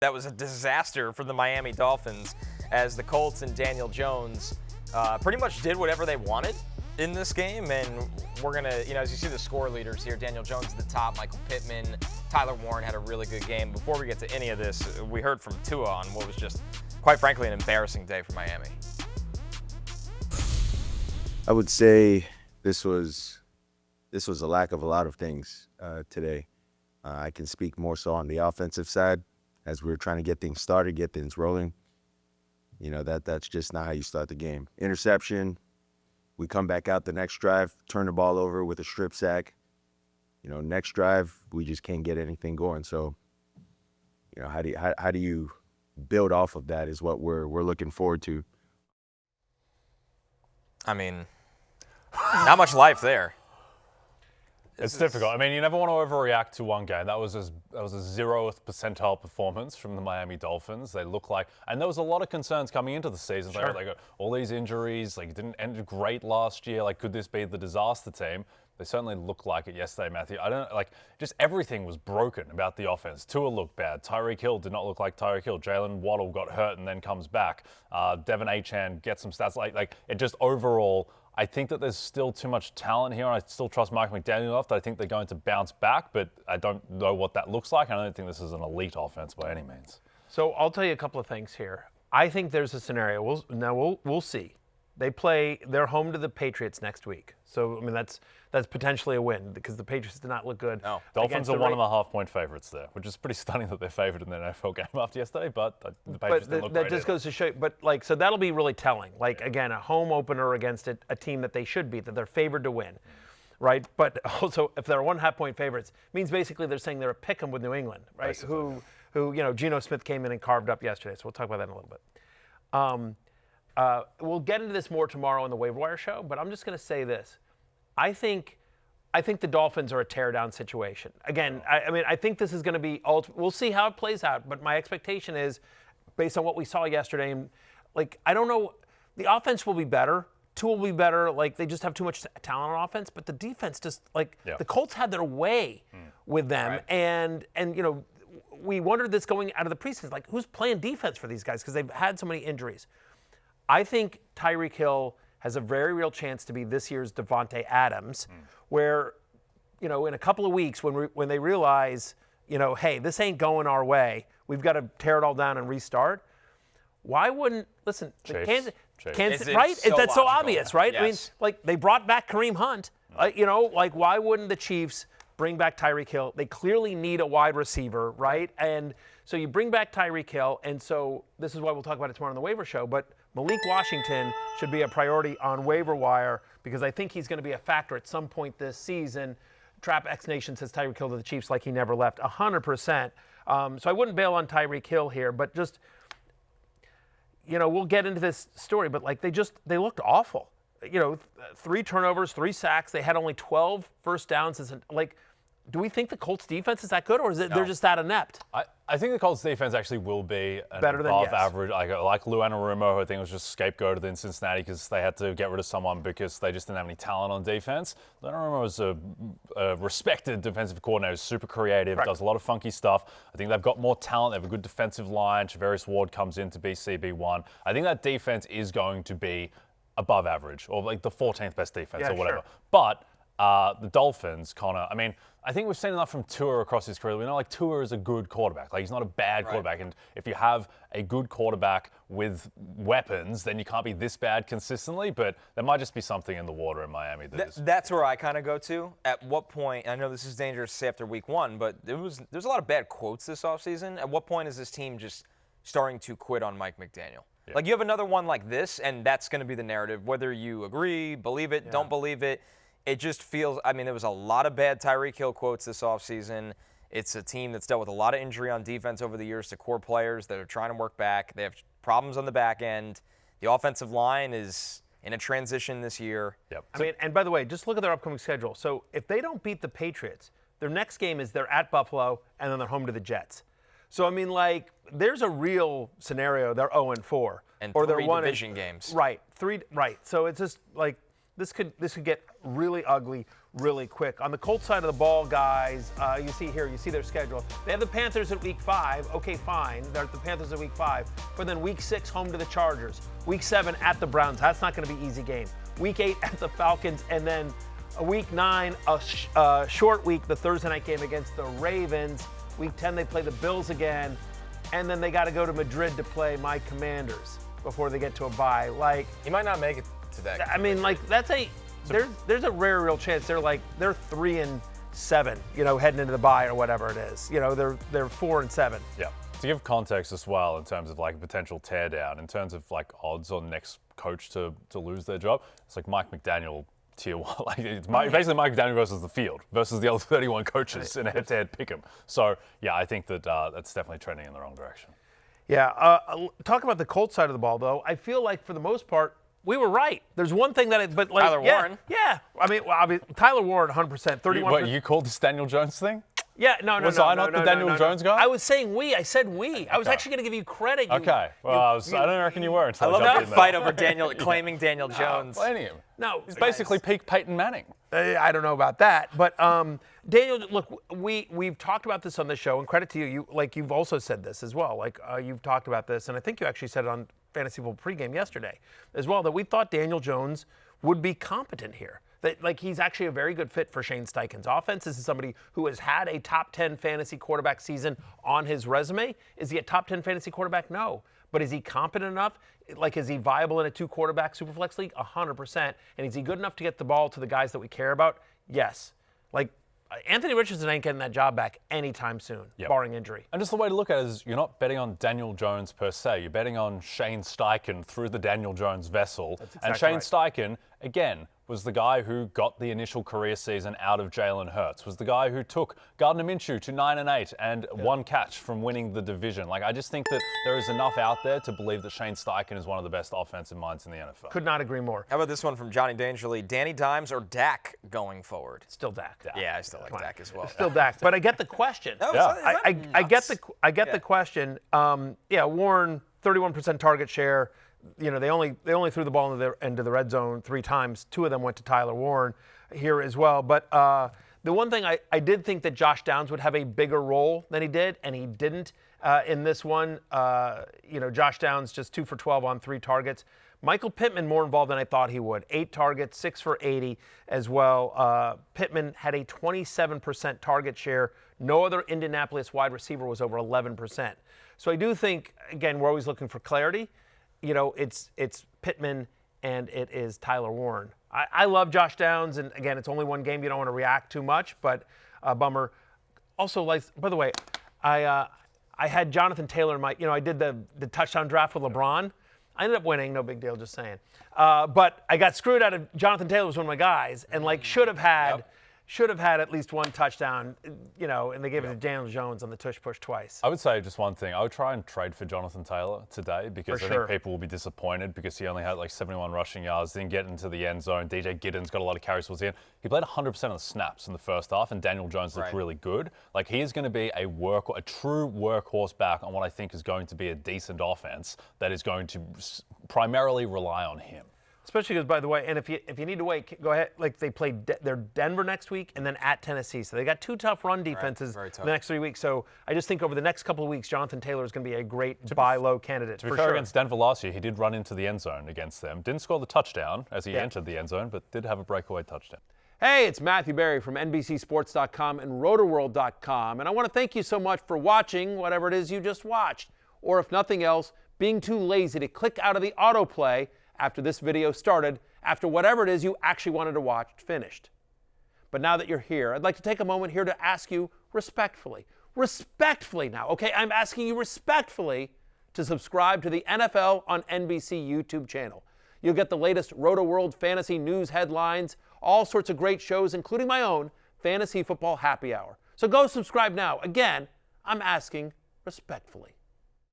that was a disaster for the Miami Dolphins, as the Colts and Daniel Jones pretty much did whatever they wanted in this game. And we're going to, as you see the score leaders here, Daniel Jones at the top, Michael Pittman, Tyler Warren had a really good game. Before we get to any of this, we heard from Tua on what was just, quite frankly, an embarrassing day for Miami. I would say this was a lack of a lot of things today. I can speak more so on the offensive side as we were trying to get things started, get things rolling. That's just not how you start the game. Interception, we come back out the next drive, turn the ball over with a strip sack. Next drive, we just can't get anything going. So, how do you build off of that is what we're looking forward to. I mean, not much life there. It's difficult. I mean, you never want to overreact to one game. That was a 0th percentile performance from the Miami Dolphins. They look like, and there was a lot of concerns coming into the season. Sure. They got all these injuries. It didn't end great last year. Could this be the disaster team? They certainly looked like it yesterday, Matthew. Just everything was broken about the offense. Tua looked bad. Tyreek Hill did not look like Tyreek Hill. Jalen Waddle got hurt and then comes back. Devin Achane gets some stats. It just overall, I think that there's still too much talent here, and I still trust Mike McDaniel enough that I think they're going to bounce back, but I don't know what that looks like. I don't think this is an elite offense by any means. So I'll tell you a couple of things here. I think there's a scenario. We'll see. They're home to the Patriots next week. So, that's potentially a win because the Patriots did not look good. No. Dolphins are 1.5-point favorites there, which is pretty stunning that they're favored in the NFL game after yesterday, but the Patriots didn't look great. That just goes to show you, so that'll be really telling. Again, a home opener against a team that they should beat, that they're favored to win, right? But also, if they're 1.5-point favorites, it means basically they're saying they're a pick 'em with New England, right? Basically. Who Geno Smith came in and carved up yesterday, so we'll talk about that in a little bit. We'll get into this more tomorrow on the Waiver Wire show, but I'm just going to say this. I think the Dolphins are a tear-down situation. Again, I think this is going to be we'll see how it plays out, but my expectation is, based on what we saw yesterday, I don't know, the offense will be better, Tua will be better, they just have too much talent on offense, but the defense just, the Colts had their way with them, right. and we wondered this going out of the preseason, who's playing defense for these guys because they've had so many injuries. I think Tyreek Hill has a very real chance to be this year's Devontae Adams, where, in a couple of weeks when they realize, hey, this ain't going our way, we've got to tear it all down and restart. Why wouldn't, listen, Kansas, right? That's so obvious, right? Yes. They brought back Kareem Hunt. Why wouldn't the Chiefs bring back Tyreek Hill? They clearly need a wide receiver, right? And so you bring back Tyreek Hill, and so this is why we'll talk about it tomorrow on the waiver show, but Malik Washington should be a priority on waiver wire because I think he's going to be a factor at some point this season. Trap X Nation says Tyreek Hill to the Chiefs like he never left, 100%. So I wouldn't bail on Tyreek Hill here, but just, we'll get into this story, but they looked awful. 3 turnovers, 3 sacks. They had only 12 first downs. Do we think the Colts defense is that good, or is it they're just that inept? I think the Colts defense actually will be better than average. Like Lou Anarumo, who I think was just scapegoated in Cincinnati because they had to get rid of someone because they just didn't have any talent on defense. Lou Anarumo is a respected defensive coordinator, super creative, does a lot of funky stuff. I think they've got more talent. They have a good defensive line. Charvarius Ward comes in to be CB1. I think that defense is going to be above average, or the 14th best defense or whatever. Sure. But the Dolphins, Connor, I think we've seen enough from Tua across his career. We know Tua is a good quarterback. He's not a bad quarterback. And if you have a good quarterback with weapons, then you can't be this bad consistently. But there might just be something in the water in Miami. That's where I kind of go to. At what point, I know this is dangerous to say after week 1, but there's a lot of bad quotes this offseason. At what point is this team just starting to quit on Mike McDaniel? Yeah. You have another one like this, and that's going to be the narrative. Whether you agree, believe it, don't believe it, it just feels, there was a lot of bad Tyreek Hill quotes this offseason. It's a team that's dealt with a lot of injury on defense over the years to core players that are trying to work back. They have problems on the back end. The offensive line is in a transition this year. Yep. And by the way, just look at their upcoming schedule. So if they don't beat the Patriots, their next game is they're at Buffalo, and then they're home to the Jets. So, there's a real scenario. They're 0-4. Or they're 1 division games. Right. 3. Right. So it's just this could get really ugly really quick. On the Colts side of the ball, guys, you see their schedule. They have the Panthers at week 5. Okay, fine. They're the Panthers at week 5. But then week 6, home to the Chargers. Week 7 at the Browns. That's not going to be easy game. Week 8 at the Falcons, and then week 9, a short week, the Thursday night game against the Ravens. Week 10, they play the Bills again, and then they got to go to Madrid to play my Commanders before they get to a bye. Like, He might not make it to that. I mean, like, there's a real chance they're 3-7, heading into the bye or whatever it is. They're 4-7. Yeah. To give context as well in terms of like a potential teardown, in terms of like odds on next coach to lose their job, it's like Mike McDaniel tier 1. Like it's basically Mike McDaniel versus the field versus the other 31 coaches in a head-to-head pick'em. So yeah, I think that that's definitely trending in the wrong direction. Yeah. Talk about the Colts side of the ball, though. I feel like for the most part, we were right. There's one thing Tyler Warren. Yeah. I mean, Tyler Warren, 100%, 31%. What, you called this Daniel Jones thing? Yeah, no. Was I not the Daniel Jones guy? I was saying we. I said we. I was actually going to give you credit. Okay. Well, I don't reckon you were until I love jumped that in there. fight over claiming Daniel Jones. Blaming him. No. He's basically peak Peyton Manning. I don't know about that, but Daniel, look, we've talked about this on the show, and credit to you. You've also said this as well. You've talked about this, and I think you actually said it on Fantasy Football pregame yesterday as well, that we thought Daniel Jones would be competent here. That he's actually a very good fit for Shane Steichen's offense. This is somebody who has had a top 10 fantasy quarterback season on his resume. Is he a top 10 fantasy quarterback? No. But is he competent enough? Is he viable in a 2-quarterback Superflex league? 100%. And is he good enough to get the ball to the guys that we care about? Yes. Anthony Richardson ain't getting that job back anytime soon, barring injury. And just the way to look at it is you're not betting on Daniel Jones per se. You're betting on Shane Steichen through the Daniel Jones vessel. That's exactly and Shane right. Steichen, again, was the guy who got the initial career season out of Jalen Hurts, was the guy who took Gardner Minshew to 9-8 and one catch from winning the division. I just think that there is enough out there to believe that Shane Steichen is one of the best offensive minds in the NFL. Could not agree more. How about this one from Johnny Dangerly? Danny Dimes or Dak going forward? Still Dak. Yeah, I still like Dak as well. Still Dak. But I get the question. I get the question. Warren, 31% target share. They only threw the ball into the red zone 3 times. 2 of them went to Tyler Warren here as well. But the one thing I did think that Josh Downs would have a bigger role than he did, and he didn't in this one. Josh Downs just 2 for 12 on 3 targets. Michael Pittman more involved than I thought he would. 8 targets, 6 for 80 as well. Pittman had a 27% target share. No other Indianapolis wide receiver was over 11%. So I do think, again, we're always looking for clarity. It's Pittman and it is Tyler Warren. I love Josh Downs, and again, it's only one game. You don't want to react too much, but bummer. Also, by the way, I had Jonathan Taylor in my, I did the touchdown draft with LeBron. I ended up winning, no big deal, just saying. But I got screwed out of Jonathan Taylor was one of my guys, and should have had at least 1 touchdown, and they gave it to Daniel Jones on the tush push twice. I would say just one thing. I would try and trade for Jonathan Taylor today because I think people will be disappointed because he only had 71 rushing yards, didn't get into the end zone. DJ Giddens got a lot of carries towards the end. He played 100% of the snaps in the first half, and Daniel Jones looked really good. He is going to be a true workhorse back on what I think is going to be a decent offense that is going to primarily rely on him. Especially because, by the way, and if you need to wait, go ahead. They play they're Denver next week and then at Tennessee. So they got 2 tough run defenses the next 3 weeks. So I just think over the next couple of weeks, Jonathan Taylor is going to be a great buy low candidate. To be fair, against Denver last year, he did run into the end zone against them. Didn't score the touchdown as he entered the end zone, but did have a breakaway touchdown. Hey, it's Matthew Berry from NBCSports.com and RotoWorld.com. And I want to thank you so much for watching whatever it is you just watched. Or if nothing else, being too lazy to click out of the autoplay after this video started, after whatever it is you actually wanted to watch finished. But now that you're here, I'd like to take a moment here to ask you respectfully now, okay? I'm asking you respectfully to subscribe to the NFL on NBC YouTube channel. You'll get the latest Roto World fantasy news headlines, all sorts of great shows, including my own Fantasy Football Happy Hour. So go subscribe now. Again, I'm asking respectfully.